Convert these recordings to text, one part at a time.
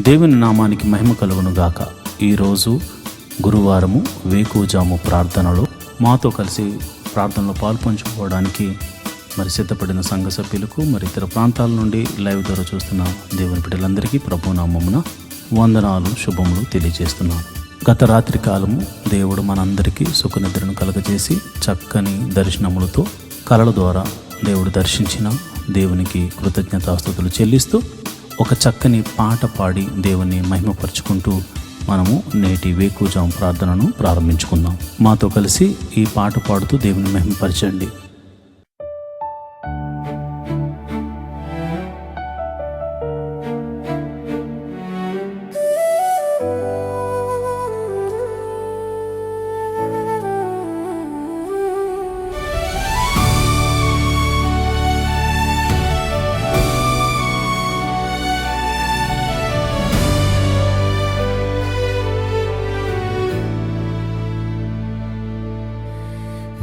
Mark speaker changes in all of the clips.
Speaker 1: దేవుని నామానికి మహిమ కలుగును గాక. ఈరోజు గురువారము వేకువజాము ప్రార్థనలో మాతో కలిసి ప్రార్థనలో పాల్పంచుకోవడానికి సిద్ధపడిన సంఘ సభ్యులకు ఇతర ప్రాంతాల నుండి లైవ్ ద్వారా చూస్తున్న దేవుని బిడ్డలందరికీ ప్రభునామమున వందనాలు, శుభములు తెలియజేస్తున్నాను. గత రాత్రి కాలము దేవుడు మనందరికీ సుఖనిద్రను కలగజేసి చక్కని దర్శనములతో కలల ద్వారా దేవుడు దర్శించిన దేవునికి కృతజ్ఞతాస్తుతులు చెల్లిస్తూ ఒక చక్కని పాట పాడి దేవుని మహిమపరుచుకుంటూ మనము నేటి వేకువజాము ప్రార్థనను ప్రారంభించుకుందాం. మాతో కలిసి ఈ పాట పాడుతూ దేవుని మహిమపరచండి.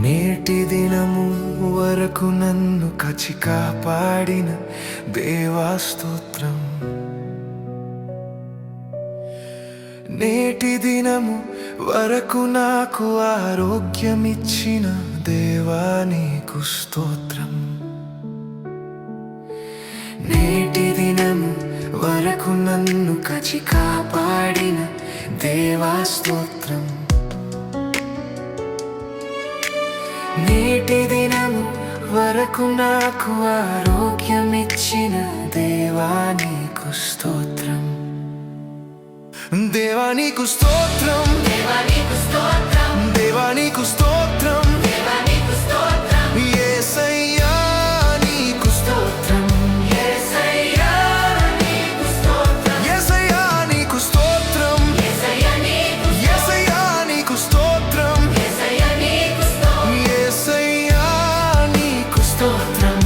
Speaker 2: నేటి దినము వరకు నన్ను కాచి కాపాడిన దేవా స్తోత్రం. నేటి దినము వరకు నాకు ఆరోగ్యమిచ్చిన దేవా నీకు స్తోత్రం. నేటి దినము వరకు నన్ను కాచి కాపాడిన దేవా స్తోత్రం. నేటి దినము వరకు నాకు ఆరోగ్యమిచ్చిన దేవా నీకు స్తోత్రం. దేవా నీకు స్తోత్రం, దేవా నీకు స్తోత్రం, దేవా నీకు స్తోత్రం, దేవా నీకు స్తోత్రం. యేసయ్యా నీకు స్తోత్రం, యేసయ్యా నీకు స్తోత్రం, యేసయ్యా నీకు స్తోత్రం, యేసయ్యా నీకు స్తోత్రం, యేసయ్యా నీకు స్తోత్రం, యేసయ్యా నీకు స్తోత్రం.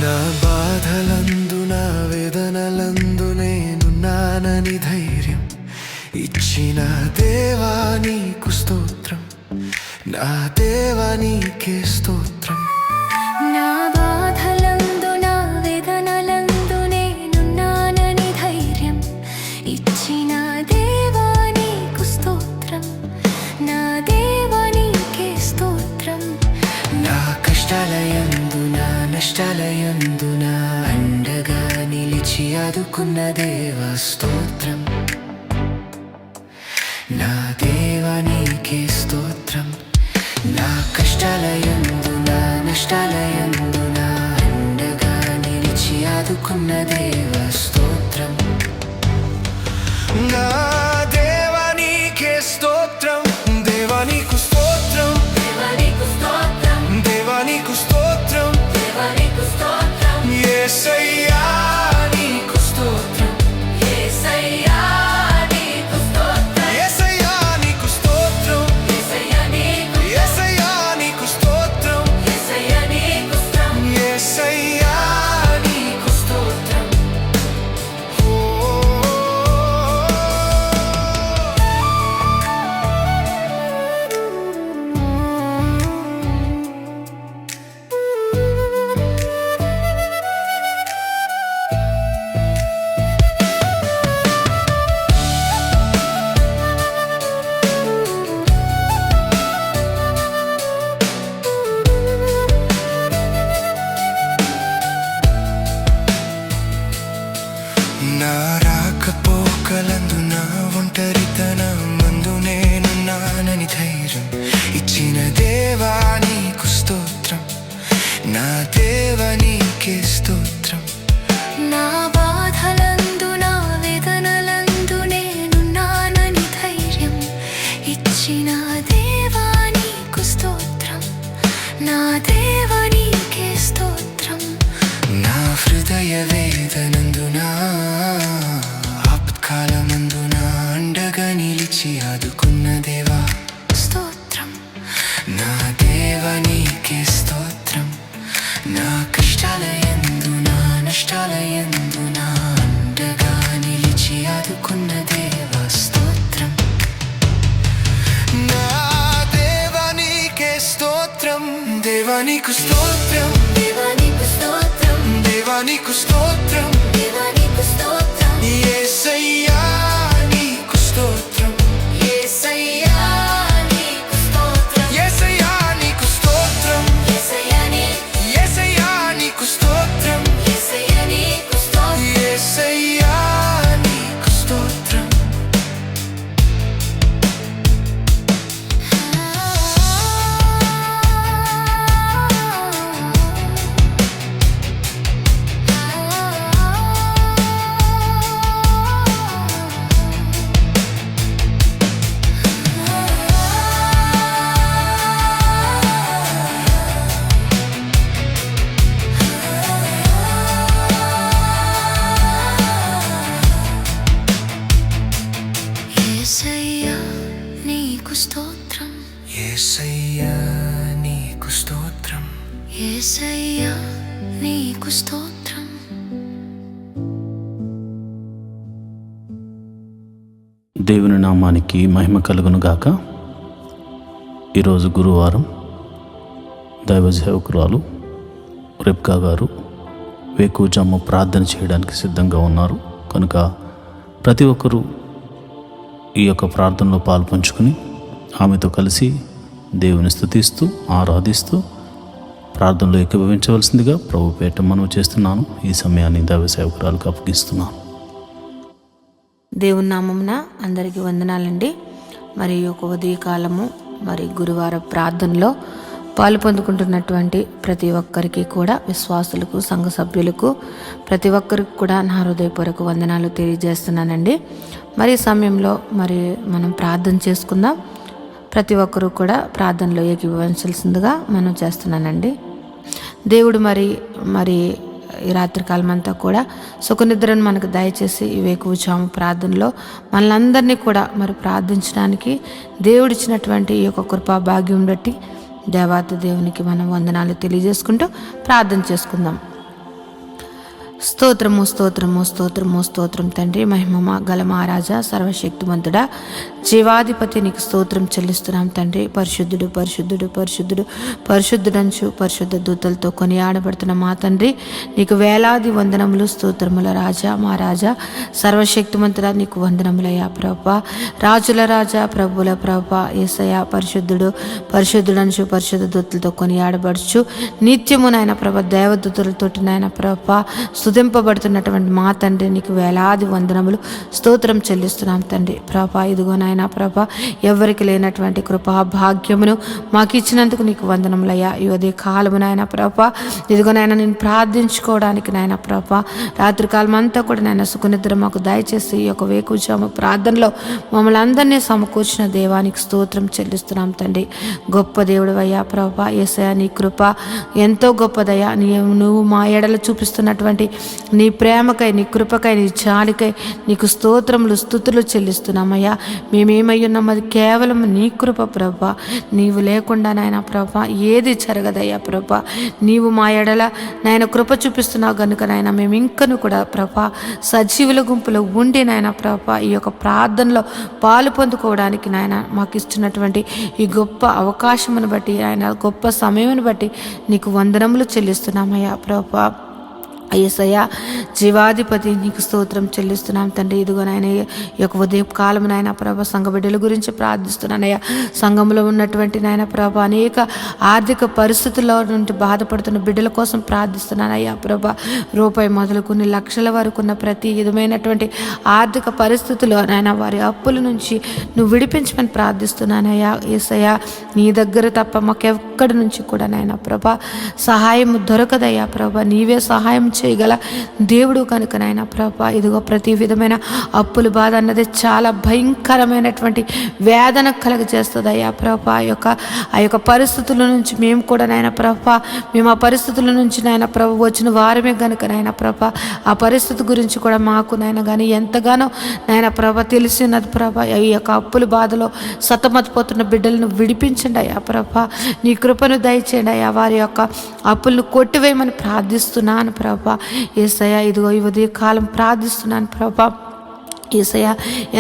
Speaker 2: నా బాధలందు నా వేదనలందు నేనున్నానని ధైర్యం ఇచ్చిన దేవా నీకు స్తోత్రం. నా దేవా నీకే స్తోత్రం.
Speaker 3: నా బాధలందు నా వేదనలందు నేనున్నానని ధైర్యం ఇచ్చిన దేవా నీకు స్తోత్రం. నా దేవా నీకే స్తోత్రం.
Speaker 2: నా కష్టాలయందు నా నష్టాలయందు నా అండగా నిలిచి ఆదుకున్న దేవా స్తోత్రం. నా దేవా నీకే స్తోత్రం. నా కష్టాలయందు నా నష్టాలయందు నా అండగా నిలిచి ఆదుకున్న దేవా స్తోత్రం. నా దేవా నీకే స్తోత్రం. దేవా నీకు స్తోత్రం,
Speaker 3: దేవా నీకు స్తోత్రం,
Speaker 2: దేవా నీకు స్తోత్రం,
Speaker 3: దేవా నీకు స్తోత్రం.
Speaker 2: యేసయ్యా నీకు స్తోత్రం,
Speaker 3: యేసయ్యా నీకు స్తోత్రం,
Speaker 2: యేసయ్యా నీకు స్తోత్రం,
Speaker 3: యేసయ్యా నీకు,
Speaker 2: యేసయ్యా నీకు స్తోత్రం,
Speaker 3: యేసయ్యా నీకు స్తోత్రం.
Speaker 2: యేసయ్యా నీకు స్తోత్రం. ఓ నా రాకపోకలందు నా ఒంటరితనమందు నేనున్నానని ధైర్యం ఇచ్చిన దేవా నీకు స్తోత్రం. నా దేవా నీకే స్తోత్రం.
Speaker 3: నా బాధలందు నా వేదనలందు నేనున్నానని ధైర్యం ఇచ్చిన దేవా నీకు స్తోత్రం. నా దేవా నీకే స్తోత్రం.
Speaker 2: నా హృదయ వేదనందు నా ఆపత్కాలమందు నా అండగా నిలిచి ఆదుకున్న దేవా
Speaker 3: స్తోత్రం.
Speaker 2: నా దేవా నీకే స్తోత్రం. నా కష్టాలయందు నా నష్టాలయందు నా అండగా నిలిచి ఆదుకున్న దేవా స్తోత్రం. నా దేవా నీకే స్తోత్రం. దేవా నీకు స్తోత్రం,
Speaker 3: దేవా నీకు స్తోత్రం,
Speaker 2: దేవా నీకు స్తోత్రం,
Speaker 3: దేవా నీకు స్తోత్రం,
Speaker 2: యేసయ్యా నీకు స్తోత్రం,
Speaker 3: యేసయ్యా నీకు స్తోత్రం,
Speaker 2: యేసయ్యా నీకు స్తోత్రం,
Speaker 3: యేసయ్యా
Speaker 2: యేసయ్యా నీకు స్తోత్రం,
Speaker 3: యేసయ్యా నీకు స్తోత్రం,
Speaker 2: యేసయ్యా నీకు స్తోత్రం.
Speaker 3: యేసయ్యా నీకు స్తోత్రం,
Speaker 2: యేసయ్యా నీకు స్తోత్రం,
Speaker 3: యేసయ్యా నీకు స్తోత్రం.
Speaker 1: దేవుని నామానికి మహిమ కలుగును గాక. ఈరోజు గురువారం దైవ సేవకురాలు రెబ్కా గారు వేకువజాము ప్రార్థన చేయడానికి సిద్ధంగా ఉన్నారు కనుక ప్రతి ఒక్కరూ ఈ యొక్క ప్రార్థనలో పాల్పంచుకుని ఆమెతో కలిసి దేవుని స్తుతిస్తూ ఆరాధిస్తూ ప్రార్థనలో ఏకీభవించవలసిందిగా ప్రభు పేట మనవి చేస్తున్నాను. ఈ సమయాన్ని దైవ సేవకురాలకు అప్పగిస్తున్నాను.
Speaker 4: దేవుని నామమున అందరికీ వందనాలండి. మరి ఒక ఉదయకాలము మరి గురువార ప్రార్థనలో పాలు పొందుకుంటున్నటువంటి ప్రతి ఒక్కరికి కూడా, విశ్వాసులకు, సంఘ సభ్యులకు, ప్రతి ఒక్కరికి కూడా నా హృదయపూర్వక వందనాలు తెలియజేస్తున్నానండి. మరి ఈ సమయంలో మరి మనం ప్రార్థన చేసుకుందాం. ప్రతి ఒక్కరూ కూడా ప్రార్థనలో ఏకీభవించాల్సిందిగా మనం చేస్తున్నానండి. దేవుడు మరి ఈ రాత్రికాలం అంతా కూడా సుఖనిద్రను మనకు దయచేసి ఈ వేకువజాము ప్రార్థనలో మనలందరినీ కూడా మరి ప్రార్థించడానికి దేవుడిచ్చినటువంటి ఈ యొక్క కృపా భాగ్యం బట్టి దేవాతి దేవునికి మనం వందనాలు తెలియజేసుకుంటూ ప్రార్థన చేసుకుందాం. స్తోత్రము స్తోత్రము స్తోత్రము స్తోత్రం తండ్రి, మహిమ గల మహారాజా, సర్వశక్తిమంతుడా, జీవాధిపతి నీకు స్తోత్రం చెల్లిస్తున్నాం తండ్రి. పరిశుద్ధుడు పరిశుద్ధుడు పరిశుద్ధుడు పరిశుద్ధుడంచు పరిశుద్ధ దూతలతో కొనియాడబడుతున్న మా తండ్రి నీకు వేలాది వందనములు, స్తోత్రముల రాజా, మా రాజా, సర్వశక్తిమంతుడా నీకు వందనములయ్యా ప్రభా. రాజుల రాజా, ప్రభుల ప్రభా, యేసయ్యా పరిశుద్ధుడు పరిశుద్ధుడంచు పరిశుద్ధ దూతలతో కొనియాడబడుచు నిత్యము నాయన ప్రభ దేవదూతలతోటి నాయన ప్రభా స్తుతింపబడుతున్నటువంటి మా తండ్రి నీకు వేలాది వందనములు, స్తోత్రం చెల్లిస్తున్నాం తండ్రి. ప్రభా ఇదిగో నాయన ప్రభా ఎవరికి లేనటువంటి కృపా భాగ్యమును మాకు ఇచ్చినందుకు నీకు వందనములయ్యా. ఈ ఉదయ కాలము నాయన ప్రభా ఇదిగో నాయన నేను ప్రార్థించుకోవడానికి నాయన ప్రభా రాత్రికాలం అంతా కూడా నాయన సుఖనిద్ర మాకు దయచేసి ఈ యొక్క వేకువజాము ప్రార్థనలో మమ్మల్ని అందరినీ సమకూర్చిన దేవానికి స్తోత్రం చెల్లిస్తున్నాం తండ్రి. గొప్ప దేవుడు అయ్యా ప్రభా, యేసయ్యా నీ కృప ఎంతో గొప్పదయ్యా. నువ్వు మా ఎడల చూపిస్తున్నటువంటి నీ ప్రేమకై, నీ కృపకై, నీ జాలికై నీకు స్తోత్రములు స్తుతులు చెల్లిస్తున్నామయ్యా. మేమేమై ఉన్నాం అది కేవలం నీ కృప ప్రభా. నీవు లేకుండా నాయన ప్రభా ఏది జరగదయ్యా ప్రభా. నీవు మా ఎడల నాయన కృప చూపిస్తున్నావు కనుక నాయన మేము ఇంకను కూడా ప్రభా సజీవుల గుంపులో ఉండి నాయన ప్రభా ఈ యొక్క ప్రార్థనలో పాలు పొందుకోవడానికి నాయన మాకు ఇస్తున్నటువంటి ఈ గొప్ప అవకాశమును బట్టి, ఆయన గొప్ప సమయమును బట్టి నీకు వందనములు చెల్లిస్తున్నామయ్యా ప్రభా. యేసయ్యా జీవాధిపతి నీకు స్తోత్రం చెల్లిస్తున్నాం తండ్రి. ఇదిగో నాయన ఈ యొక్క ఉదయం కాలం నాయన ప్రభ సంఘ బిడ్డల గురించి ప్రార్థిస్తున్నానయ్యా. సంఘంలో ఉన్నటువంటి నాయన ప్రభ అనేక ఆర్థిక పరిస్థితుల్లో నుండి బాధపడుతున్న బిడ్డల కోసం ప్రార్థిస్తున్నానయ్యా ప్రభ. రూపాయి మొదలు కొన్ని లక్షల వరకు ఉన్న ప్రతి విధమైనటువంటి ఆర్థిక పరిస్థితుల్లో నాయన వారి అప్పుల నుంచి నువ్వు విడిపించమని ప్రార్థిస్తున్నానయ్యా. యేసయ్యా నీ దగ్గర తప్ప మాకెక్కడి నుంచి కూడా నాయన ప్రభ సహాయం దొరకదయ్యా ప్రభ. నీవే సహాయం చేయగల దేవుడు కనుక నాయన ప్రభా ఇదిగో ప్రతి విధమైన అప్పుల బాధ అన్నది చాలా భయంకరమైనటువంటి వేదన కలుగజేస్తుంది అయ్యా ప్రభా. ఆ యొక్క పరిస్థితుల నుంచి మేము కూడా నాయన ప్రభా మేము ఆ పరిస్థితుల నుంచి నాయన ప్రభు వచ్చిన వారమే కనుక నాయన ప్రభా ఆ పరిస్థితి గురించి కూడా మాకు నాయన కానీ ఎంతగానో నాయన ప్రభ తెలిసి ఉన్నది ప్రభా. ఈ యొక్క అప్పుల బాధలో సతమతిపోతున్న బిడ్డలను విడిపించండి అయ్యా ప్రభా. నీ కృపను దయచేయండి అయ్యా. వారి యొక్క అప్పులను కొట్టివేయమని ప్రార్థిస్తున్నాను ప్రభా. యేసయ్యా ఇదిగో ఈ ఉదయ కాలం ప్రార్థిస్తున్నాను ప్రభా. యేసయ్య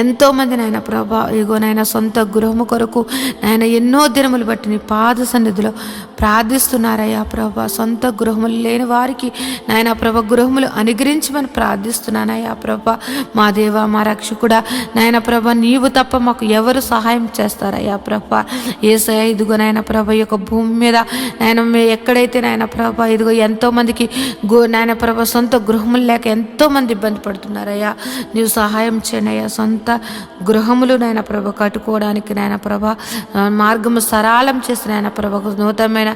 Speaker 4: ఎంతోమంది నాయన ప్రభా ఇగో నాయన సొంత గృహము కొరకు నాయన ఎన్నో దినములు బట్టి నీ పాద సన్నిధిలో ప్రార్థిస్తున్నారయ్యా ప్రభా. సొంత గృహములు లేని వారికి నాయన ప్రభ గృహములు అనుగ్రహించమని ప్రార్థిస్తున్నానయ్యా ప్రభా. మా దేవ మా రక్షకుడా నాయన ప్రభ నీవు తప్ప మాకు ఎవరు సహాయం చేస్తారయ్యా ప్రభా. యేసయ్య ఇదిగో నాయన ప్రభ ఈ యొక్క భూమి మీద నాయన ఎక్కడైతే నాయన ప్రభ ఇదిగో ఎంతోమందికి నాయన ప్రభ సొంత గృహములు లేక ఎంతోమంది ఇబ్బంది పడుతున్నారయ్యా. నీవు సహాయం చేయనయ్యా. సొంత గృహములు నాయన ప్రభ కట్టుకోవడానికి నాయన ప్రభ మార్గము సరళం చేసిన నాయన ప్రభ నూతనమైన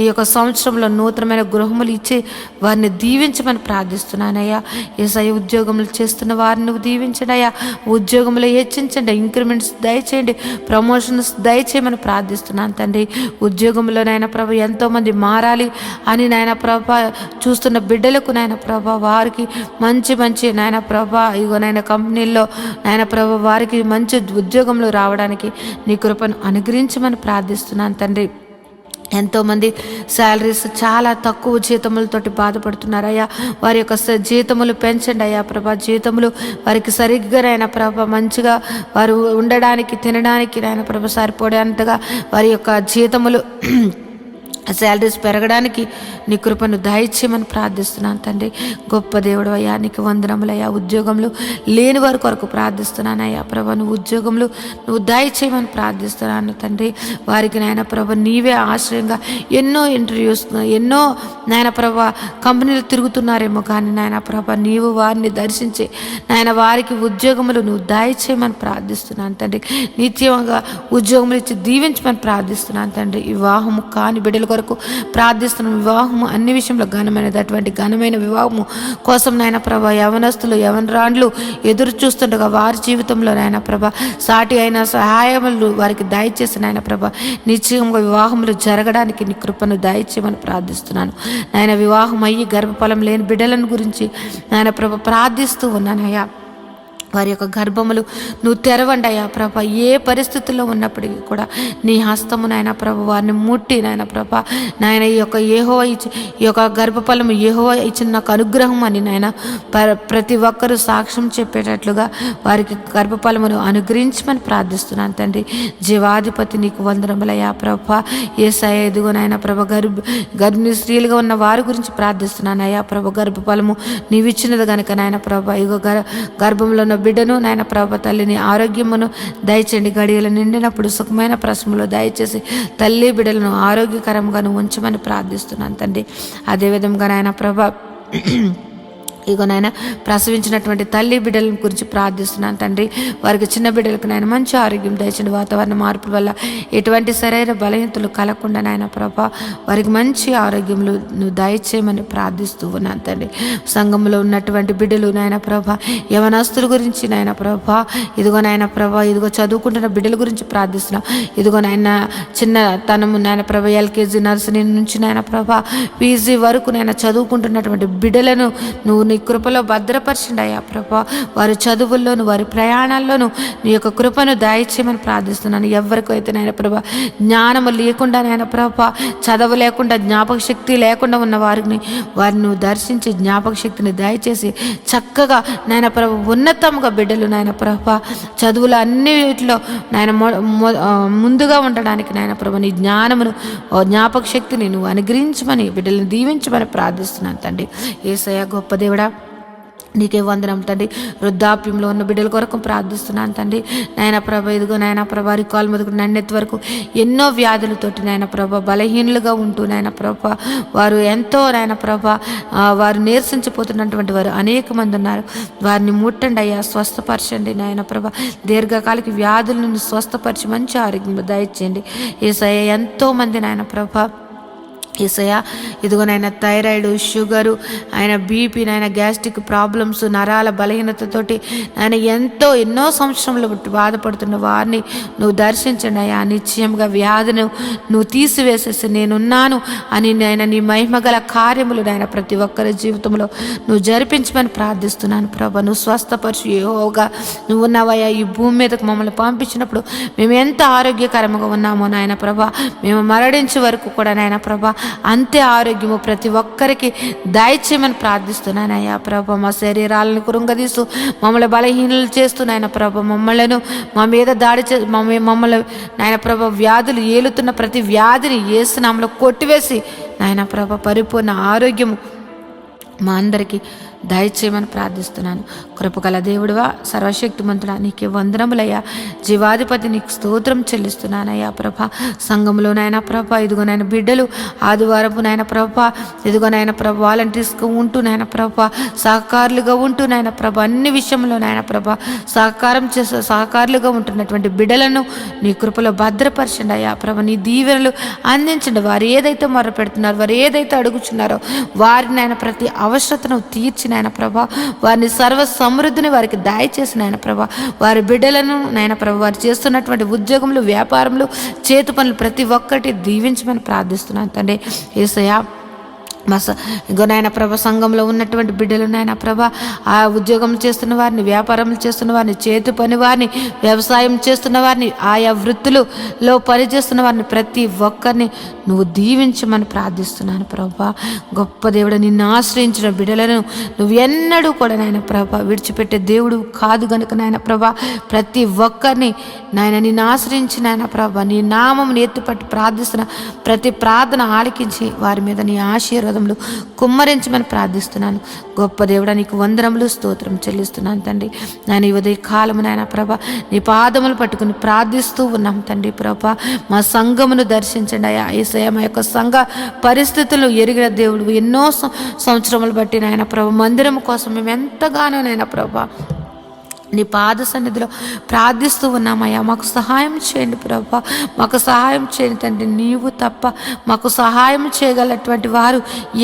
Speaker 4: ఈ యొక్క సంవత్సరంలో నూతనమైన గృహములు ఇచ్చి వారిని దీవించమని ప్రార్థిస్తున్నానయ్యా. యేసయ్య ఉద్యోగములు చేస్తున్న వారిని నువ్వు దీవించండి అయ్యా. ఉద్యోగములు హెచ్చించండి, ఇంక్రిమెంట్స్ దయచేయండి, ప్రమోషన్స్ దయచేయమని ప్రార్థిస్తున్నాను తండ్రి. ఉద్యోగంలో నాయన ప్రభ ఎంతోమంది మారాలి అని నాయన ప్రభ చూస్తున్న బిడ్డలకు నాయన ప్రభ వారికి మంచి మంచి నాయన ప్రభ ఇగో నాయన కంపెనీల్లో నాయన ప్రభ వారికి మంచి ఉద్యోగంలో రావడానికి నీ కృపను అనుగ్రహించమని ప్రార్థిస్తున్నాను తండ్రి. ఎంతోమంది శాలరీస్ చాలా తక్కువ జీతములతోటి బాధపడుతున్నారయ్యా. వారి యొక్క జీతములు పెంచండి అయ్యా ప్రభా. జీతములు వారికి సరిగ్గా నాయన ప్రభ మంచిగా వారు ఉండడానికి తినడానికి నాయన ప్రభ సరిపోయేంతగా వారి యొక్క జీతములు శాలరీస్ పెరగడానికి నీ కృపను దయచేయమని ప్రార్థిస్తున్నాను తండ్రి. గొప్ప దేవుడు అయ్యా, నీకు వందనములయ్యా. ఉద్యోగంలో లేని వారి కొరకు ప్రార్థిస్తున్నానయ్యా ప్రభ. నువ్వు ఉద్యోగంలో నువ్వు దయచేయమని ప్రార్థిస్తున్నాను తండ్రి. వారికి నాయన ప్రభ నీవే ఆశ్రయంగా ఎన్నో ఇంటర్వ్యూస్ ఎన్నో నాయన ప్రభ కంపెనీలు తిరుగుతున్నారేమో కానీ నాయన ప్రభ నీవు వారిని దర్శించి నాయన వారికి ఉద్యోగములు నువ్వు దయచేయమని ప్రార్థిస్తున్నాను తండ్రి. నిత్యంగా ఉద్యోగములు ఇచ్చి దీవించమని ప్రార్థిస్తున్నాను తండ్రి. వివాహము కాని బిడ్డల కొరకు ప్రార్థిస్తున్నాం. వివాహము అన్ని విషయంలో ఘనమైనది. అటువంటి ఘనమైన వివాహము కోసం నాయన ప్రభ యవనస్తులు యవనరాండ్లు ఎదురు చూస్తుండగా వారి జీవితంలో నాయన ప్రభ సాటి అయిన సహాయములు వారికి దయచేసి నాయన ప్రభ నిశ్చయంగా వివాహములు జరగడానికి నీ కృపను దయచేయమని ప్రార్థిస్తున్నాను నాయన. వివాహం అయ్యి గర్భఫలం లేని బిడ్డలను గురించి నాయన ప్రభ ప్రార్థిస్తూ ఉన్నానయ్యా. వారి యొక్క గర్భములు నువ్వు తెరవండి అయ్యా ప్రభ. ఏ పరిస్థితుల్లో ఉన్నప్పటికీ కూడా నీ హస్తము నాయన ప్రభ వారిని ముట్టి నాయన ప్రభ నాయన ఈ యొక్క గర్భఫలము యెహోవా ఇచ్చిన నాకు అనుగ్రహం అని నాయన ప్రతి ఒక్కరూ సాక్ష్యం చెప్పేటట్లుగా వారికి గర్భఫలమును అనుగ్రహించమని ప్రార్థిస్తున్నాను తండ్రి. జీవాధిపతి నీకు వందనములయ్యా ప్రభ. యేసయ్య ఎదుగు నాయన ప్రభ గర్భిణీ స్త్రీలుగా ఉన్న వారి గురించి ప్రార్థిస్తున్నాను అయ్యా ప్రభ. గర్భఫలము నీవిచ్చినది కనుక నాయన ప్రభ ఇగో గర్భంలో ఉన్న బిడ్డను నాయన ప్రభ తల్లిని ఆరోగ్యమును దయచేయండి. గడియలు నిండినప్పుడు సుఖమైన ప్రశ్నలు దయచేసి తల్లి బిడ్డలను ఆరోగ్యకరంగా ఉంచమని ప్రార్థిస్తున్నాను తండ్రి. అదేవిధంగా నాయన ప్రభ ఇగో నాయన ప్రసవించినటువంటి తల్లి బిడ్డల గురించి ప్రార్థిస్తున్నాను తండ్రి. వారికి చిన్న బిడ్డలకు నాయన మంచి ఆరోగ్యం దయచండి. వాతావరణ మార్పుల వల్ల ఎటువంటి శరీర బలహీనతలు కలగకుండా నాయన ప్రభ వారికి మంచి ఆరోగ్యములు నువ్వు దయచేయమని ప్రార్థిస్తూ ఉన్నాను తండ్రి. సంఘంలో ఉన్నటువంటి బిడ్డలు నాయన ప్రభ యవనస్తుల గురించి నాయన ప్రభ ఇదిగో నాయన ప్రభ ఇదిగో చదువుకుంటున్న బిడ్డల గురించి ప్రార్థిస్తున్నాం. ఇదిగో నాయన చిన్న తనము నాయన ప్రభ ఎల్కేజీ నర్సరీ నుంచి నాయన ప్రభ పీజీ వరకు నాయన చదువుకుంటున్నటువంటి బిడ్డలను నువ్వు నీ కృపలో భద్రపరచండి అయ్యా ప్రభా. వారి చదువుల్లోను వారి ప్రయాణాల్లోనూ నీ యొక్క కృపను దయచేయమని ప్రార్థిస్తున్నాను. ఎవరికైతే నాయన ప్రభా జ్ఞానము లేకుండా నాయన ప్రభా చదువు లేకుండా జ్ఞాపక శక్తి లేకుండా ఉన్న వారిని నువ్వు దర్శించి జ్ఞాపక శక్తిని దయచేసి చక్కగా నాయన ప్రభా ఉన్నతంగా బిడ్డలు నాయన ప్రభా చదువులు అన్నిటిలో నాయన ముందుగా ఉండడానికి నాయన ప్రభా నీ జ్ఞానమును జ్ఞాపక శక్తిని నువ్వు అనుగ్రహించమని బిడ్డలను దీవించమని ప్రార్థిస్తున్నాను తండ్రి. యేసయ్య గొప్ప దేవుడా నీకే వందనం తండ్రి. వృద్ధాప్యంలో ఉన్న బిడ్డల కొరకు ప్రార్థిస్తున్నాను తండ్రి. నాయన ప్రభ ఇదిగో నాయన ప్రభ రికాల్ మొదలు నన్నెత్తి వరకు ఎన్నో వ్యాధులతోటి నాయన ప్రభ బలహీనులుగా ఉంటూ నాయన ప్రభ వారు ఎంతో నాయన ప్రభ వారు నీరసించిపోతున్నటువంటి వారు అనేక మంది ఉన్నారు. వారిని ముట్టండి అయ్యా, స్వస్థపరచండి నాయన ప్రభ. దీర్ఘకాలిక వ్యాధులను స్వస్థపరిచి మంచి ఆరోగ్యం దయచేయండి. యేసయ్య ఎంతో మంది నాయన ప్రభ యేసయ్య ఇదిగో నాయన థైరాయిడ్ షుగరు ఆయన బీపీ నాయన గ్యాస్ట్రిక్ ప్రాబ్లమ్స్ నరాల బలహీనతతోటి ఆయన ఎన్నో సంవత్సరంలో బాధపడుతున్న వారిని నువ్వు దర్శించండి అయ్యా. నిశ్చయంగా వ్యాధిని నువ్వు తీసివేసేసి నేనున్నాను అని నాయన నీ మహిమగల కార్యములు నాయన ప్రతి ఒక్కరి జీవితంలో నువ్వు జరిపించమని ప్రార్థిస్తున్నాను ప్రభా. నువ్వు స్వస్థపరిచి యెహోవాగా నువ్వు ఉన్నావయ్యా. ఈ భూమి మీదకు మమ్మల్ని పంపించినప్పుడు మేము ఎంత ఆరోగ్యకరంగా ఉన్నామో నాయన ప్రభా, మేము మరణించే వరకు కూడా నాయన ప్రభా అంతే ఆరోగ్యము ప్రతి ఒక్కరికి దయచేయమని ప్రార్థిస్తున్నానయ్యా ప్రభ. మా శరీరాలను కృంగదీస్తూ మమ్మల్ని బలహీనలు చేస్తూ నాయన ప్రభ మమ్మలను మా మీద దాడి మమ్మల్ని నాయన ప్రభ వ్యాధులు ఏలుతున్న ప్రతి వ్యాధిని యేసు నామములో కొట్టివేసి నాయన ప్రభ పరిపూర్ణ ఆరోగ్యము మా అందరికీ దయచేయమని ప్రార్థిస్తున్నాను. కృపగల దేవుడువా, సర్వశక్తిమంతుడా, నీకే వందనములయ్యా. జీవాధిపతి నీకు స్తోత్రం చెల్లిస్తున్నానయ్యా ప్రభ. సంఘంలో నాయన ప్రభ ఇదిగో నాయన బిడ్డలు ఆదివారపు నాయన ప్రభ ఇదిగో నాయన ప్రభ వాలంటీర్స్గా ఉంటూ నాయన ప్రభ సహకారులుగా ఉంటూ నాయన ప్రభ అన్ని విషయంలో నాయన ప్రభ సహకారులుగా ఉంటున్నటువంటి బిడ్డలను నీ కృపలో భద్రపరచండి అయ్యా ప్రభ. నీ దీవెనలు అందించండి. వారు ఏదైతే మొర్ర పెడుతున్నారో, వారు ఏదైతే అడుగుచున్నారో వారిని ఆయన ప్రతి అవసరతను తీర్చి నాయన ప్రభా వారిని సర్వ సమృద్ధిని వారికి దయచేసి నాయన ప్రభా వారి బిడ్డలను నాయన ప్రభా వారు చేస్తున్నటువంటి ఉద్యోగములు, వ్యాపారములు, చేతి పనులు ప్రతి ఒక్కటి దీవించమని ప్రార్థిస్తున్నాను తండ్రి. యేసయ్యా ఇంకో నాయన ప్రభ సంఘంలో ఉన్నటువంటి బిడ్డలు నాయన ప్రభ ఆ ఉద్యోగం చేస్తున్న వారిని, వ్యాపారం చేస్తున్న వారిని, చేతి పని వారిని, వ్యవసాయం చేస్తున్న వారిని, ఆయా వృత్తులలో పనిచేస్తున్న వారిని ప్రతి ఒక్కరిని నువ్వు దీవించమని ప్రార్థిస్తున్నాను ప్రభా. గొప్ప దేవుడు, నిన్ను ఆశ్రయించిన బిడ్డలను నువ్వు ఎన్నడూ కూడా నాయన ప్రభ విడిచిపెట్టే దేవుడు కాదు గనుక నాయన ప్రభ ప్రతి ఒక్కరిని నాయన నిన్ను ఆశ్రయించి నాయన ప్రభ నీ నామం ఎత్తుపట్టి ప్రార్థిస్తున్న ప్రతి ప్రార్థన ఆలకించి వారి మీద నీ ఆశీర్వాదములు కుమ్మరించమని ప్రార్థిస్తున్నాను. గొప్ప దేవుడా, నీకు వందనములు, స్తోత్రం చెల్లిస్తున్నాను తండ్రి. నేను ఈ ఉదయ కాలము నాయన ప్రభ నీ పాదములు పట్టుకుని ప్రార్థిస్తూ ఉన్నాం తండ్రి ప్రభ. మా సంఘమును దర్శించండి అయ్యా. యేసయ్య మా యొక్క సంఘ పరిస్థితులు ఎరిగిన దేవుడు. ఎన్నో సంవత్సరములు బట్టి నాయన ప్రభ మందిరం కోసం మేము ఎంతగానో నాయన ప్రభ నీ పాద సన్నిధిలో ప్రార్థిస్తూ ఉన్నామయ్యా. మాకు సహాయం చేయండి ప్రభా, మాకు సహాయం చేయండి తండ్రి. నీవు తప్ప మాకు సహాయం చేయగలటువంటి వారు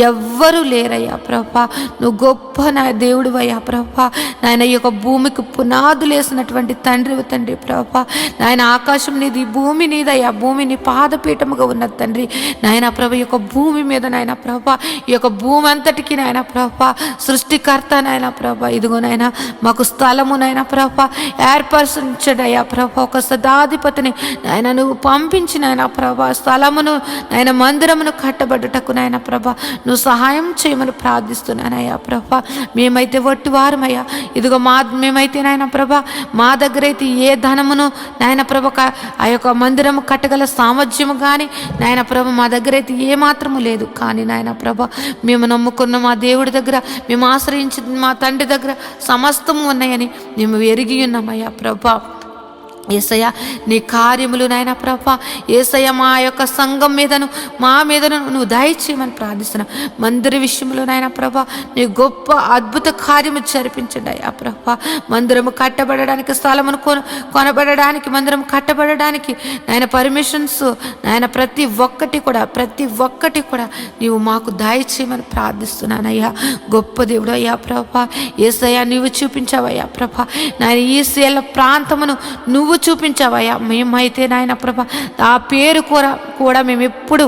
Speaker 4: ఎవ్వరూ లేరయ్యా ప్రభా. నువ్వు గొప్ప నా దేవుడు అయ్యా ప్రభా. నాయన ఈ యొక్క భూమికి పునాదులు వేసినటువంటి తండ్రి ప్రభా. నాయన ఆకాశం నీది, భూమి నీదయ్యా. భూమి నీ పాదపీఠముగా ఉన్నది తండ్రి. నాయన ప్రభ ఈ యొక్క భూమి మీద నాయన ప్రభా ఈ యొక్క భూమి అంతటికి నాయన ప్రభా సృష్టికర్త నాయన ప్రభా ఇదిగో నాయన మాకు స్థలము నాయన ప్రభా ఏర్పరచండి అయ్యా ప్రభా. ఒక సదాధిపతిని నాయన నువ్వు పంపించిన నాయన ప్రభా స్థలమును నాయన మందిరమును కట్టబడ్డటకు నాయన ప్రభా నువ్వు సహాయం చేయమని ప్రార్థిస్తున్నానయ్యా ప్రభా. మేమైతే వట్టి వారమయ్యా. ఇదిగో మేమైతే నాయన ప్రభా మా దగ్గర అయితే ఏ ధనమును నాయన ప్రభ ఆ యొక్క మందిరము కట్టగల సామర్థ్యము కానీ నాయన ప్రభ మా దగ్గర అయితే ఏ మాత్రము లేదు. కానీ నాయన ప్రభ మేము నమ్ముకున్న మా దేవుడి దగ్గర, మేము ఆశ్రయించిన మా తండ్రి దగ్గర సమస్తము ఉన్నాయని మేము ఎరిగి ఉన్నామయ్యా ప్రభా. యేసయ్య నీ కార్యములు నాయన ప్రభా యేసయ్య మా యొక్క సంఘం మీదను మా మీదను నువ్వు దయచేయమని ప్రార్థిస్తున్నావు. మందిర విషయంలో నాయన ప్రభా నీ గొప్ప అద్భుత కార్యము జరిపించండి అయ్యా ప్రభా. మందిరము కట్టబడడానికి, స్థలమును కొనబడడానికి, మందిరం కట్టబడడానికి నాయన పర్మిషన్స్ నాయన ప్రతి ఒక్కటి కూడా నీవు మాకు దయచేయమని ప్రార్థిస్తున్నానయ్యా. గొప్ప దేవుడు అయ్యా ప్రభా. యేసయ్య నీవు చూపించావయ్యా ప్రభా. నాయన ఈ శీల ప్రాంతమును నువ్వు చూపించావయ్యా. మేమైతే నాయన ప్రభా ఆ పేరు కూడా మేము ఎప్పుడు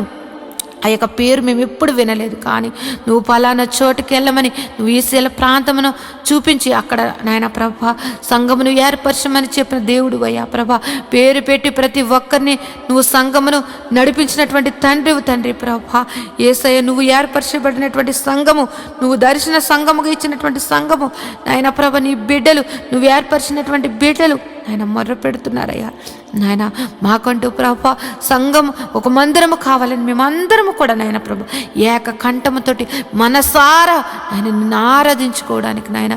Speaker 4: ఆ యొక్క పేరు మేము ఎప్పుడు వినలేదు. కానీ నువ్వు పలానా చోటుకి వెళ్ళమని నువ్వు ఈశీల ప్రాంతమును చూపించి అక్కడ నాయన ప్రభా సంఘమును ఏర్పరచమని చెప్పిన దేవుడు అయ్యా ప్రభా. పేరు పెట్టి ప్రతి ఒక్కరిని నువ్వు సంఘమును నడిపించినటువంటి తండ్రి ప్రభా. యేసయ్య నువ్వు ఏర్పరచబడినటువంటి సంఘము, నువ్వు దర్శన సంఘముగా ఇచ్చినటువంటి సంఘము నాయన ప్రభ నీ బిడ్డలు, నువ్వు ఏర్పరిచినటువంటి బిడ్డలు నాయన మొర్ర పెడుతున్నారయ్యా. నాయన మాకంటూ ప్రభా సంఘం ఒక మందిరము కావాలని మేమందరము కూడా నాయన ప్రభు ఏక కంఠముతోటి మనసారా ఆయన నిన్ను ఆరాధించుకోవడానికి నాయన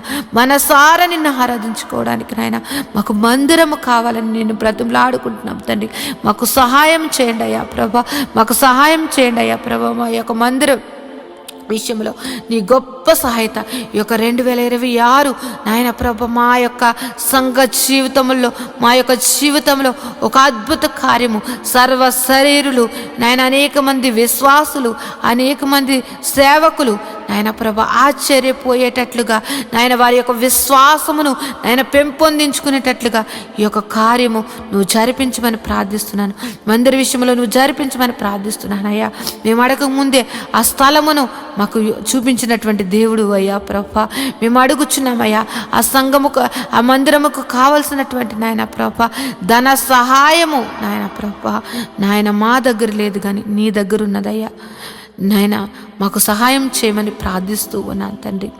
Speaker 4: మాకు మందిరము కావాలని నేను బ్రతిమలాడుకుంటున్నాం తండ్రి. మాకు సహాయం చేయండి అయ్యా ప్రభా, మాకు సహాయం చేయండి అయ్యా ప్రభా. మా యొక్క మందిరం విషయంలో నీ గొప్ప సహాయత ఈ యొక్క 2026 నాయన ప్రభ మా యొక్క సంఘ జీవితంలో, మా యొక్క జీవితంలో ఒక అద్భుత కార్యము సర్వ శరీరులు నాయన అనేక మంది విశ్వాసులు, అనేక మంది సేవకులు నాయన ప్రభ ఆశ్చర్యపోయేటట్లుగా నాయన వారి యొక్క విశ్వాసమును నాయన పెంపొందించుకునేటట్లుగా ఈ యొక్క కార్యము నువ్వు జరిపించమని ప్రార్థిస్తున్నాను. మందిర విషయంలో నువ్వు జరిపించమని ప్రార్థిస్తున్నాను అయ్యా. మేము అడగక ముందే ఆ స్థలమును మాకు చూపించినటువంటి దేవుడు అయ్యా ప్రభా. మేము అడుగుచున్నామయ్యా ఆ సంఘముకు, ఆ మందిరముకు కావలసినటువంటి నాయన ప్రభా ధన సహాయము నాయన ప్రభా నాయన మా దగ్గర లేదు కానీ నీ దగ్గర ఉన్నదయ్యా. నాయన మాకు సహాయం చేయమని ప్రార్థిస్తూ ఉన్నాను తండ్రి.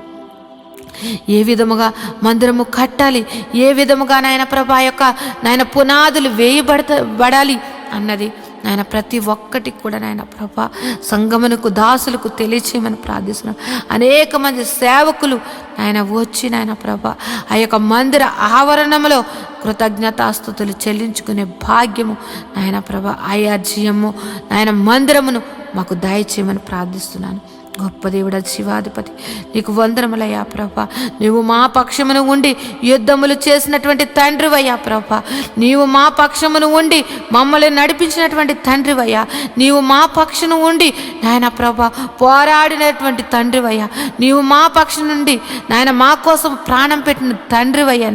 Speaker 4: ఏ విధముగా మందిరము కట్టాలి, ఏ విధముగా నాయన ప్రభా యొక్క నాయన పునాదులు వేయబడాలి అన్నది నాయన ప్రతి ఒక్కటికి కూడా నాయన ప్రభా సంగమునకు దాసులకు తెలియచేయమని ప్రార్థిస్తున్నాం. అనేక మంది సేవకులు నాయన వచ్చి నాయన ప్రభా ఆ యొక్క మందిర ఆవరణంలో కృతజ్ఞతాస్తుతులు చెల్లించుకునే భాగ్యము నాయన ప్రభా ఐఆర్జీఎము నాయన మందిరమును మాకు దయచేయమని ప్రార్థిస్తున్నాను. గొప్ప దేవుడా, జీవాధిపతి నీకు వందనములయ్యా ప్రభా. నీవు మా పక్షమును ఉండి యుద్ధములు చేసినటువంటి తండ్రివయ్యా ప్రభా. నీవు మా పక్షమును ఉండి మమ్మల్ని నడిపించినటువంటి తండ్రివయ్యా. నీవు మా పక్షమును ఉండి నాయన ప్రభా పోరాడినటువంటి తండ్రివయ్యా. నీవు మా పక్షం నుండి నాయన మా కోసం ప్రాణం పెట్టిన తండ్రివయ్యా.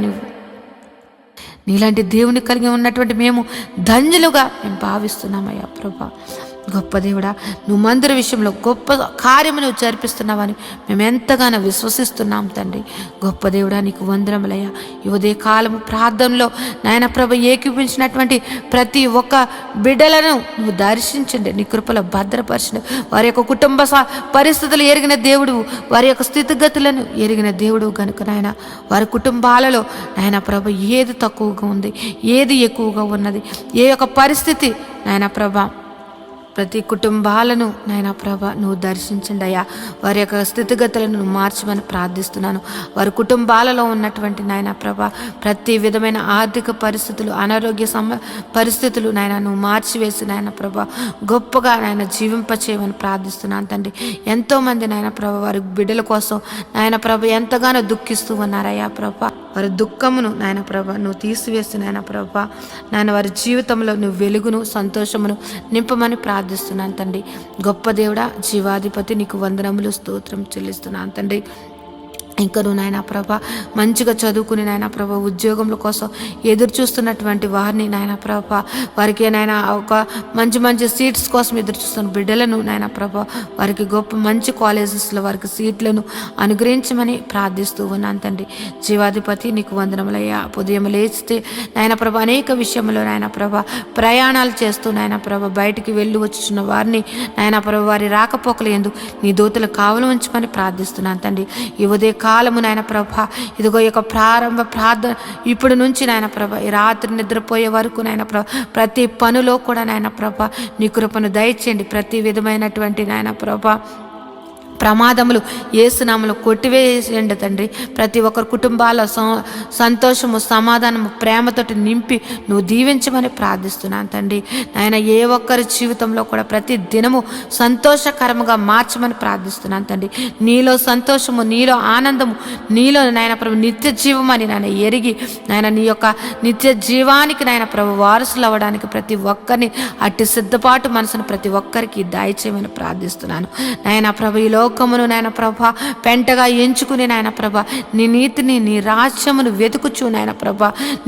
Speaker 4: నీలాంటి దేవుని కలిగి ఉన్నటువంటి మేము ధన్యులుగా మేము భావిస్తున్నామయ్యా ప్రభా. గొప్ప దేవుడా, నువ్వు మందిర విషయంలో గొప్ప కార్యము నువ్వు జరిపిస్తున్నావని మేము ఎంతగానో విశ్వసిస్తున్నాం తండ్రి. గొప్ప దేవుడా, నీకు వందనములయ్యా. ఈ ఉదయ కాలము ప్రార్థనలో నాయన ప్రభ ఏకీపించినటువంటి ప్రతి ఒక్క బిడ్డలను నువ్వు దర్శించండి, నీ కృపలో భద్రపరచండి. వారి యొక్క కుటుంబ పరిస్థితులు ఎరిగిన దేవుడు, వారి యొక్క స్థితిగతులను ఎరిగిన దేవుడు కనుక నాయన వారి కుటుంబాలలో నాయన ప్రభ ఏది తక్కువగా ఉంది, ఏది ఎక్కువగా ఉన్నది, ఏ యొక్క పరిస్థితి నాయన ప్రభ ప్రతి కుటుంబాలను నాయన ప్రభ నువ్వు దర్శించండి అయ్యా. వారి యొక్క స్థితిగతులను నువ్వు మార్చమని ప్రార్థిస్తున్నాను. వారి కుటుంబాలలో ఉన్నటువంటి నాయన ప్రభ ప్రతి విధమైన ఆర్థిక పరిస్థితులు, అనారోగ్య పరిస్థితులు నాయన నువ్వు మార్చివేసి నాయన ప్రభ గొప్పగా నాయన జీవింపచేయమని ప్రార్థిస్తున్నాను తండ్రి. ఎంతోమంది నాయన ప్రభ వారి బిడ్డల కోసం నాయన ప్రభ ఎంతగానో దుఃఖిస్తూ ఉన్నారయ్యా ప్రభ. వారి దుఃఖమును నాయన ప్రభ నువ్వు తీసివేసి నాయన ప్రభ నాయన వారి జీవితంలో నువ్వు వెలుగును సంతోషమును నింపమని ప్రార్థిస్తున్నాను తండ్రి. గొప్ప దేవుడా, జీవాధిపతి నీకు వందనములు స్తోత్రం చెల్లిస్తున్నాను తండ్రి. ఇంకా నువ్వు నాయన ప్రభ మంచిగా చదువుకుని నాయన ప్రభ ఉద్యోగముల కోసం ఎదురు చూస్తున్నటువంటి వారిని నాయన ప్రభ వారికి నాయన ఒక మంచి మంచి సీట్స్ కోసం ఎదురు చూస్తున్న బిడ్డలను నాయన ప్రభ వారికి గొప్ప మంచి కాలేజెస్లో వారికి సీట్లను అనుగ్రహించమని ప్రార్థిస్తూ ఉన్నాను తండ్రి. జీవాధిపతి నీకు వందనములయ్యా. ఉదయం లేచితే నాయన ప్రభ అనేక విషయంలో నాయన ప్రభ ప్రయాణాలు చేస్తూ నాయన ప్రభ బయటికి వెళ్ళి వచ్చుచున్న వారిని నాయన ప్రభ వారి రాకపోకలు ఎందు నీ దూతలు కావలు ఉంచమని ప్రార్థిస్తున్నాను తండ్రి. ఈ ఉదయ కాలము నాయన ప్రభ ఇదిగో యొక్క ప్రారంభ ప్రార్థన ఇప్పటి నుంచి నాయన ప్రభ ఈ రాత్రి నిద్రపోయే వరకు నాయన ప్రభ ప్రతి పనిలో కూడా నాయన ప్రభ నీ కృపను దయచేయండి. ప్రతి విధమైనటువంటి నాయన ప్రభ ప్రమాదములు యేసునామములో కొట్టివేయండి తండ్రి. ప్రతి ఒక్కరి కుటుంబాల సంతోషము, సమాధానము, ప్రేమతోటి నింపి నువ్వు దీవించమని ప్రార్థిస్తున్నాను తండ్రి. నాయన ఏ ఒక్కరి జీవితంలో కూడా ప్రతి దినము సంతోషకరముగా మార్చమని ప్రార్థిస్తున్నాను తండ్రి. నీలో సంతోషము, నీలో ఆనందము, నీలో నాయన ప్రభు నిత్య జీవమని నాయన ఎరిగి నాయన నీ యొక్క నిత్య జీవానికి నాయన ప్రభు వారసులు అవ్వడానికి ప్రతి ఒక్కరిని అట్టి సిద్ధపాటు మనసును ప్రతి ఒక్కరికి దయచేయమని ప్రార్థిస్తున్నాను. నాయన ప్రభు ఈ లోకమును నాయన ప్రభ పెంటగా ఎంచుకుని నాయన ప్రభ నీ నీతిని, నీ రాజ్యమును వెతుకుచు నాయన ప్రభ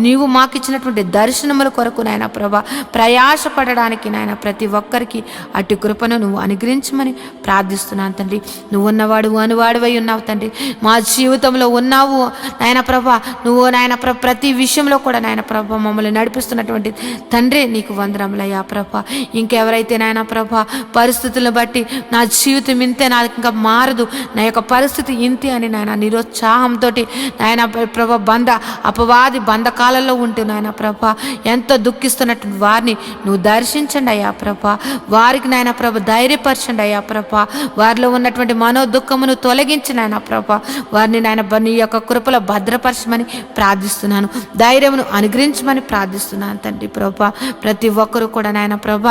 Speaker 4: నీవు మాకు ఇచ్చినటువంటి దర్శనముల కొరకు నాయన ప్రభ ప్రయాసపడడానికి నాయన ప్రతి ఒక్కరికి అట్టి కృపను నువ్వు అనుగ్రహించమని ప్రార్థిస్తున్నాను తండ్రి. నువ్వు ఉన్నవాడు అనువాడువై ఉన్నావు తండ్రి. మా జీవితంలో ఉన్నావు నాయన ప్రభ. నువ్వు నాయన ప్రభ ప్రతి విషయంలో కూడా నాయన ప్రభ మమ్మల్ని నడిపిస్తున్నటువంటి తండ్రి నీకు వందనములయ్యా ప్రభ. ఇంకెవరైతే నాయన ప్రభ పరిస్థితులను బట్టి నా జీవితం ఇంతే, నాకు ఇంకా మారదు, నా యొక్క పరిస్థితి ఇంతే అని నాయన నిరుత్సాహంతో నాయన ప్రభ అపవాది బంధకాలలో ఉంటూ నాయన ప్రభ ఎంతో దుఃఖిస్తున్నట్టు వారిని నువ్వు దర్శించండి అయ్యా ప్రభ. వారికి నాయన ప్రభ ధైర్యపరచండి అయ్యా ప్రభ. వారిలో ఉన్నటువంటి మనోదుఃఖమును తొలగించి నాయన ప్రభ వారిని నాయన నీ యొక్క కృపలో భద్రపరచమని ప్రార్థిస్తున్నాను. ధైర్యమును అనుగ్రహించమని ప్రార్థిస్తున్నాను తండ్రి ప్రభ. ప్రతి ఒక్కరూ కూడా నాయన ప్రభ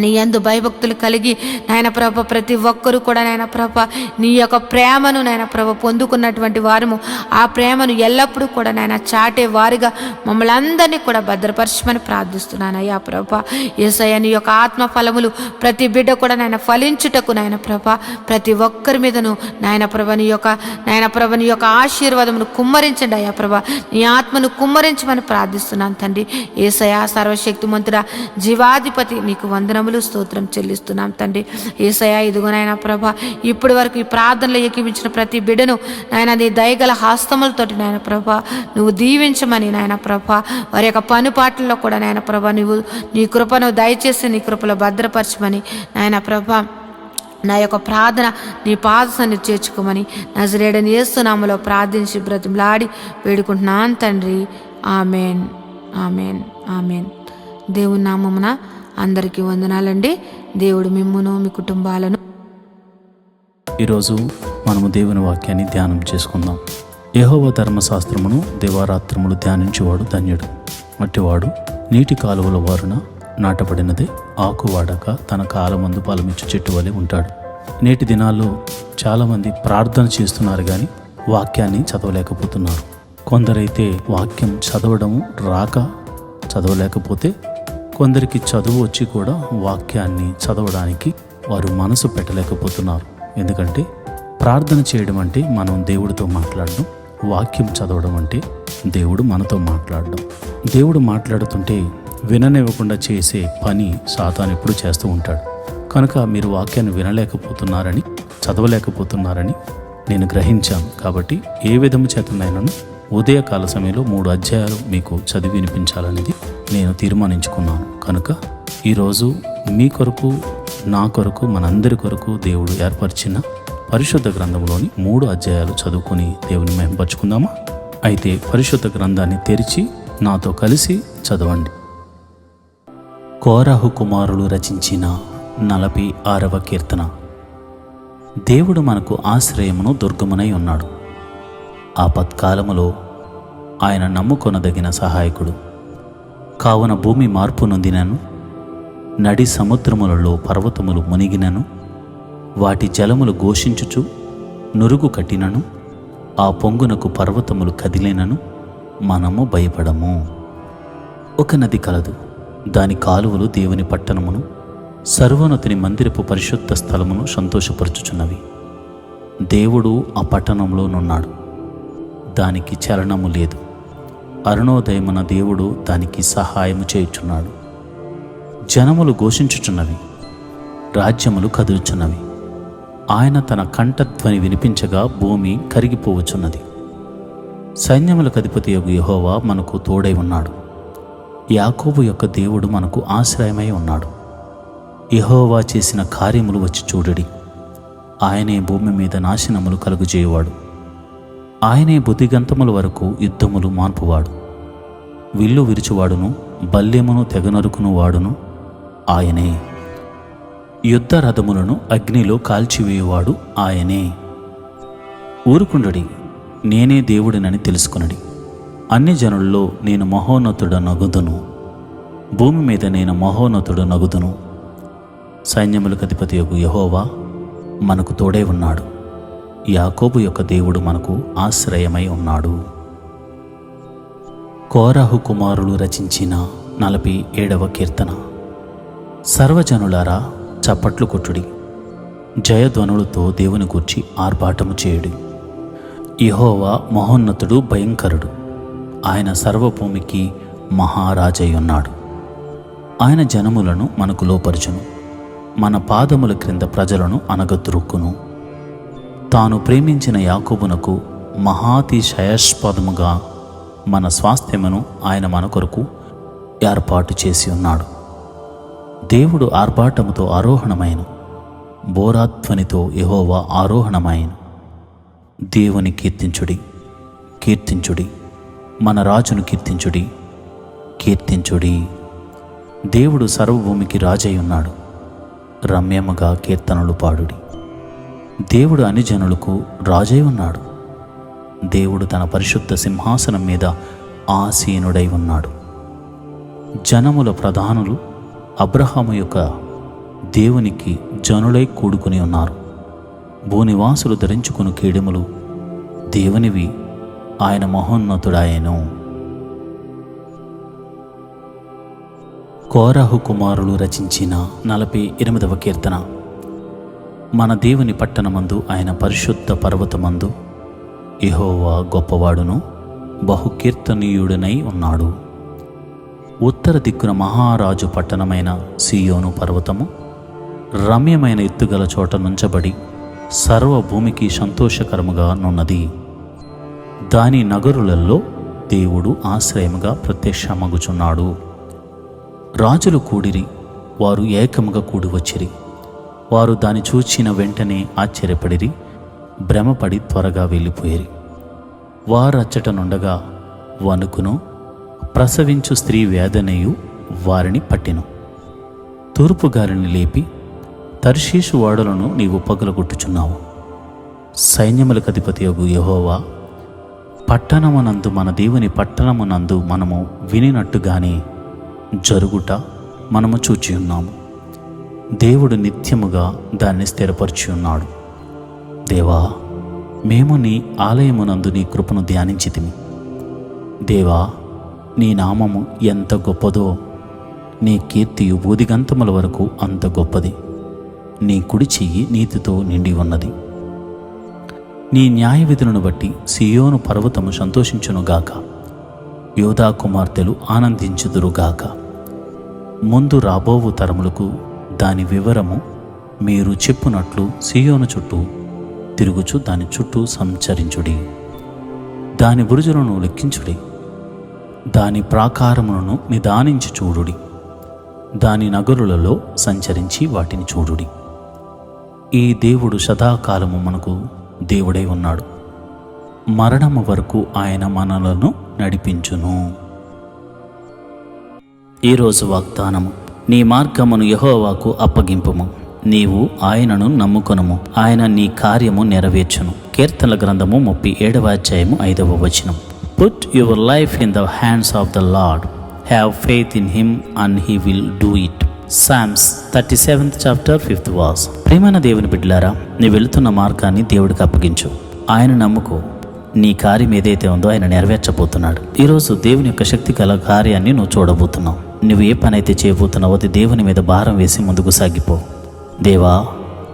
Speaker 4: నీ యందు భయభక్తులు కలిగి నాయన ప్రభ ప్రతి ఒక్కరూ కూడా నాయన ప్రభ నీ యొక్క ప్రేమను నాయన ప్రభ పొందుకున్నటువంటి వారము ఆ ప్రేమను ఎల్లప్పుడూ కూడా నాయన చాటే వారిగా మమ్మల్ని అందరినీ కూడా భద్రపరచమని ప్రార్థిస్తున్నాను అయ్యా ప్రభ. యేసయ్య నీ యొక్క ఆత్మ ఫలములు ప్రతి బిడ్డ కూడా నాయన ఫలించుటకు నాయన ప్రభ ప్రతి ఒక్కరి మీదను నాయన ప్రభ నీ యొక్క ఆశీర్వాదమును కుమ్మరించండి అయ్యా ప్రభ. నీ ఆత్మను కుమ్మరించమని ప్రార్థిస్తున్నాను తండ్రి. యేసయ్య సర్వశక్తిమంతుడా, జీవాధిపతి నీకు వందనములు స్తోత్రం చెల్లిస్తున్నాం తండ్రి. యేసయ్య ఇదిగో నాయన ప్రభ ఇప్పటి వరకు ఈ ప్రార్థనలో ఏకీవించిన ప్రతి బిడ్డను నాయన నీ దయగల హస్తములతోటి నాయన ప్రభ నువ్వు దీవించమని నాయన ప్రభ వారి యొక్క పనిపాట్లలో కూడా నాయన ప్రభ నువ్వు నీ కృపను దయచేసి నీ కృపలో భద్రపరచమని నాయన ప్రభ నా యొక్క ప్రార్థన నీ పాద సన్నిధి చేర్చుకోమని నజరేయుడైన యేసు నామములో ప్రార్థించి బ్రతిమలాడి వేడుకుంటున్నాను తండ్రి. Amen, amen, amen. దేవుని నామమున అందరికీ వందనాలండి. దేవుడు మిమ్మును మీ కుటుంబాలను.
Speaker 1: ఈరోజు మనము దేవుని వాక్యాన్ని ధ్యానం చేసుకుందాం. యెహోవా ధర్మశాస్త్రమును దివారాత్రములు ధ్యానించేవాడు ధన్యుడు. అట్టివాడు నీటి కాలువల వారున నాటబడినదే, ఆకు వాడక తన కాలమందు ఫలమిచ్చు చెట్టు వలె ఉంటాడు. నేటి దినాల్లో చాలామంది ప్రార్థన చేస్తున్నారు కానీ వాక్యాన్ని చదవలేకపోతున్నారు. కొందరైతే వాక్యం చదవడము రాక చదవలేకపోతే, కొందరికి చదువు వచ్చి కూడా వాక్యాన్ని చదవడానికి వారు మనసు పెట్టలేకపోతున్నారు. ఎందుకంటే ప్రార్థన చేయడం అంటే మనం దేవుడితో మాట్లాడడం, వాక్యం చదవడం అంటే దేవుడు మనతో మాట్లాడడం. దేవుడు మాట్లాడుతుంటే విననివ్వకుండా చేసే పని సాతాను ఎప్పుడు చేస్తూ ఉంటాడు. కనుక మీరు వాక్యాన్ని వినలేకపోతున్నారని, చదవలేకపోతున్నారని నేను గ్రహించాను. కాబట్టి ఏ విధము చేతనైనాను ఉదయకాల సమయంలో 3 అధ్యాయాలు మీకు చదివి వినిపించాలనేది నేను తీర్మానించుకున్నాను. కనుక ఈరోజు మీ కొరకు, నా కొరకు, మనందరి కొరకు దేవుడు ఏర్పరిచిన పరిశుద్ధ గ్రంథంలోని 3 అధ్యాయాలు చదువుకుని దేవుని మహిమపరచుకుందామా? అయితే పరిశుద్ధ గ్రంథాన్ని తెరిచి నాతో కలిసి చదవండి. కోరహు కుమారులు రచించిన 46వ కీర్తన. దేవుడు మనకు ఆశ్రయమును దుర్గమునై ఉన్నాడు. ఆపత్కాలములో ఆయన నమ్ముకొనదగిన సహాయకుడు. కావున భూమి మార్పు నొందినను, నడి సముద్రములలో పర్వతములు మునిగినను, వాటి జలములు ఘోషించుచు నురుగు కట్టినను, ఆ పొంగునకు పర్వతములు కదిలినను మనము భయపడము. ఒక నది కలదు, దాని కాలువలు దేవుని పట్టణమును, సర్వోన్నతుని మందిరపు పరిశుద్ధ స్థలమును సంతోషపరచుచున్నవి. దేవుడు ఆ పట్టణంలోనున్నాడు, దానికి చలనము లేదు. అరుణోదయమున దేవుడు దానికి సహాయము చేయుచున్నాడు. జనములు ఘోషించుచున్నవి, రాజ్యములు కదులుచున్నవి. ఆయన తన కంఠధ్వని వినిపించగా భూమి కరిగిపోవచ్చున్నది. సైన్యములకు అధిపతియగు యెహోవా మనకు తోడై ఉన్నాడు. యాకోబు యొక్క దేవుడు మనకు ఆశ్రయమై ఉన్నాడు. యెహోవా చేసిన కార్యములు వచ్చి చూడుడి. ఆయనే భూమి మీద నాశనములు కలుగుజేయువాడు. ఆయనే బుద్ధిగంతముల వరకు యుద్ధములు మాన్పువాడు. విల్లు విరుచువాడును, బల్యమును తెగనరుకును వాడును ఆయనే. యుద్ధ రథములను అగ్నిలో కాల్చివేయువాడు ఆయనే. ఊరుకుండడి, నేనే దేవుడినని తెలుసుకొనడి. అన్ని జనుల్లో నేను మహోన్నతుడనగుదును, భూమి మీద నేను మహోన్నతుడనగుదును. సైన్యములకు అధిపతియగు యెహోవా మనకు తోడై ఉన్నాడు. యాకోబు యొక్క దేవుడు మనకు ఆశ్రయమై ఉన్నాడు. కోరహు కుమారులు రచించిన 47వ కీర్తన. సర్వజనులారా చప్పట్లు కొట్టుడి, జయధ్వనులతో దేవుని గూర్చి ఆర్భాటము చేయుడి. యెహోవా మహోన్నతుడు, భయంకరుడు. ఆయన సర్వభూమికి మహారాజై ఉన్నాడు. ఆయన జనములను మనకు లోపరుచును, మన పాదముల క్రింద ప్రజలను అనగద్రొక్కును. తాను ప్రేమించిన యాకోబునకు మహాతిశయాస్పదముగా మన స్వాస్థ్యమును ఆయన మన కొరకు ఏర్పాటు చేసి ఉన్నాడు. దేవుడు ఆర్భాటముతో ఆరోహణమైన, బోరాధ్వనితో యెహోవా ఆరోహణమైన. దేవుని కీర్తించుడి, కీర్తించుడి, మన రాజును కీర్తించుడి, కీర్తించుడి. దేవుడు సర్వభూమికి రాజై ఉన్నాడు. రమ్యముగా కీర్తనలు పాడుడి. దేవుడు అన్ని జనులకు రాజై ఉన్నాడు. దేవుడు తన పరిశుద్ధ సింహాసనం మీద ఆసీనుడై ఉన్నాడు. జనముల ప్రధానులు అబ్రహాము యొక్క దేవునికి జనులై కూడుకుని ఉన్నారు. భూనివాసులు ధరించుకుని కేడెములు దేవునివి, ఆయన మహోన్నతుడాయెను. కోరహు కుమారులు రచించిన 48వ కీర్తన. మన దేవుని పట్టణమందు, ఆయన పరిశుద్ధ పర్వతమందు యెహోవా గొప్పవాడును, బహుకీర్తనీయుడనై ఉన్నాడు. ఉత్తర దిక్కున మహారాజు పట్టణమైన సీయోను పర్వతము రమ్యమైన ఎత్తుగల చోట నుంచబడి సర్వభూమికి సంతోషకరముగా నున్నది. దాని నగరులలో దేవుడు ఆశ్రయముగా ప్రత్యక్షమగుచున్నాడు. రాజులు కూడిరి, వారు ఏకముగా కూడి వచ్చిరి. వారు దాని చూచిన వెంటనే ఆశ్చర్యపడిరి, భ్రమపడి త్వరగా వెళ్ళిపోయిరి. వారు అచ్చట నుండగా వణుకును ప్రసవించు స్త్రీ వేదనయు వారిని పట్టెను. తూర్పు గాలిని లేపి తర్షీషు ఓడలను నీవు పగులగొట్టుచున్నావు. సైన్యములకు అధిపతియగు యెహోవా, పట్టణమునందు మన దేవుని పట్టణమునందు మనము వినినట్టుగానే జరుగుట మనము చూచి ఉన్నాము. దేవుడు నిత్యముగా దాన్ని స్థిరపరచి ఉన్నాడు. దేవా, మేము నీ ఆలయమునందు నీ కృపను ధ్యానించితిమి. దేవా, నీ నామము ఎంత గొప్పదో, నీ కీర్తియు బూదిగంతముల వరకు అంత గొప్పది. నీ కుడి చెయ్యి నీతితో నిండి ఉన్నది. నీ న్యాయ విధులను బట్టి సియోను పర్వతము సంతోషించునుగాక, యోధా కుమార్తెలు ఆనందించుదురుగాక. ముందు రాబోవు తరములకు దాని వివరము మీరు చెప్పునట్లు సియోను చుట్టూ తిరుగుచు దాని చుట్టూ సంచరించుడి. దాని బురుజులను లెక్కించుడి, దాని ప్రాకారములను నిదానించి చూడుడి, దాని నగరులలో సంచరించి వాటిని చూడుడి. ఈ దేవుడు సదాకాలము మనకు దేవుడై ఉన్నాడు. మరణము వరకు ఆయన మనలను నడిపించును. ఈరోజు వాగ్దానము: నీ మార్గమును యెహోవాకు అప్పగింపుము, నీవు ఆయనను నమ్ముకొనుము, ఆయన నీ కార్యము నెరవేర్చును. కీర్తనల గ్రంథము 37వ అధ్యాయము 5వ వచనం. Put your life in the hands of the Lord. Have faith in him and he will do it. Psalms 37th chapter 5th verse. ప్రియమైన దేవుని బిడ్డలారా, నీ వెళుతున్న మార్గాన్ని దేవుడికి అప్పగించు. ఆయన నమ్ముకో. నీ కార్యం ఏదైతే ఉందో ఆయన నెరవేర్చబోతున్నాడు. ఈరోజు దేవుని యొక్క శక్తి గల కార్యాన్ని నువ్వు చూడబోతున్నావు. నువ్వు ఏ పని అయితే చేయబోతున్నావో అది దేవుని మీద భారం వేసి ముందుకు సాగిపో. దేవా,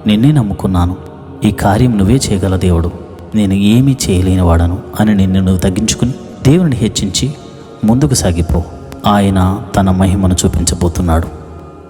Speaker 1: నిన్నే నమ్ముకున్నాను, ఈ కార్యం నువ్వే చేయగల దేవుడు, నేను ఏమీ చేయలేని వాడను అని నిన్ను నువ్వు తగ్గించుకుని దేవుని హెచ్చించి ముందుకు సాగిపో. ఆయన తన మహిమను చూపించబోతున్నాడు.